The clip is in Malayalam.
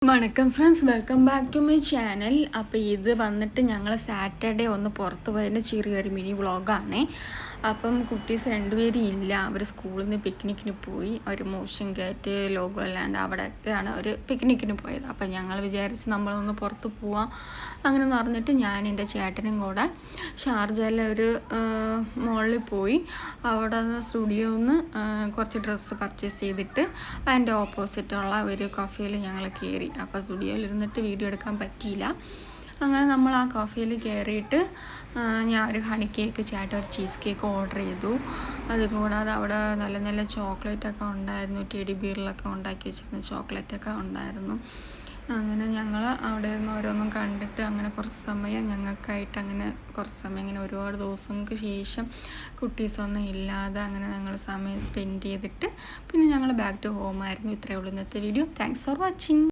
വണക്കം friends, welcome back to my channel. അപ്പോൾ ഇത് വന്നിട്ട് ഞങ്ങൾ സാറ്റർഡേ ഒന്ന് പുറത്ത് പോയതിൻ്റെ ചെറിയൊരു മിനി വ്ളോഗാണേ. അപ്പം കുട്ടീസ് രണ്ടുപേരും ഇല്ല, അവർ സ്കൂളിൽ നിന്ന് പിക്നിക്കിന് പോയി. ഒരു മോഷൻ ഗേറ്റ് ലോഗോ അല്ലാണ്ട് അവിടെയൊക്കെയാണ് ഒരു പിക്നിക്കിന് പോയത്. അപ്പം ഞങ്ങൾ വിചാരിച്ച് നമ്മളൊന്ന് പുറത്ത് പോവാം അങ്ങനെ പറഞ്ഞിട്ട് ഞാൻ എൻ്റെ ചേട്ടനും കൂടെ ഷാർജയിലെ ഒരു മോളിൽ പോയി. അവിടെ നിന്ന് സ്റ്റുഡിയോയിൽ നിന്ന് കുറച്ച് ഡ്രസ്സ് പർച്ചേസ് ചെയ്തിട്ട് അതിൻ്റെ ഓപ്പോസിറ്റുള്ള ഒരു കഫേയിൽ ഞങ്ങൾ കയറി. അപ്പോൾ സ്റ്റുഡിയോയിൽ ഇരുന്നിട്ട് വീഡിയോ എടുക്കാൻ പറ്റിയില്ല. അങ്ങനെ നമ്മൾ ആ കഫേയിൽ കയറിയിട്ട് ഞാൻ ഒരു ഹണി കേക്ക്, ചേട്ടൻ ഒരു ചീസ് കേക്ക് ഓർഡർ ചെയ്തു. അതുകൂടാതെ അവിടെ നല്ല നല്ല ചോക്ലേറ്റൊക്കെ ഉണ്ടായിരുന്നു, ടെഡി ബിയറിലൊക്കെ ഉണ്ടാക്കി വെച്ചിരുന്ന ചോക്ലേറ്റൊക്കെ ഉണ്ടായിരുന്നു. അങ്ങനെ ഞങ്ങൾ അവിടെ നിന്ന് ഓരോന്നും കണ്ടിട്ട് അങ്ങനെ കുറച്ച് സമയം ഞങ്ങൾക്കായിട്ട് അങ്ങനെ കുറച്ച് സമയം ഇങ്ങനെ ഒരുപാട് ദിവസങ്ങൾക്ക് ശേഷം കുട്ടീസൊന്നും ഇല്ലാതെ അങ്ങനെ ഞങ്ങൾ സമയം സ്പെൻഡ് ചെയ്തിട്ട് പിന്നെ ഞങ്ങൾ ബാക്ക് ടു ഹോം ആയിരുന്നു. ഇത്രയേ ഉള്ളൂ ഇന്നത്തെ വീഡിയോ. Thanks for watching.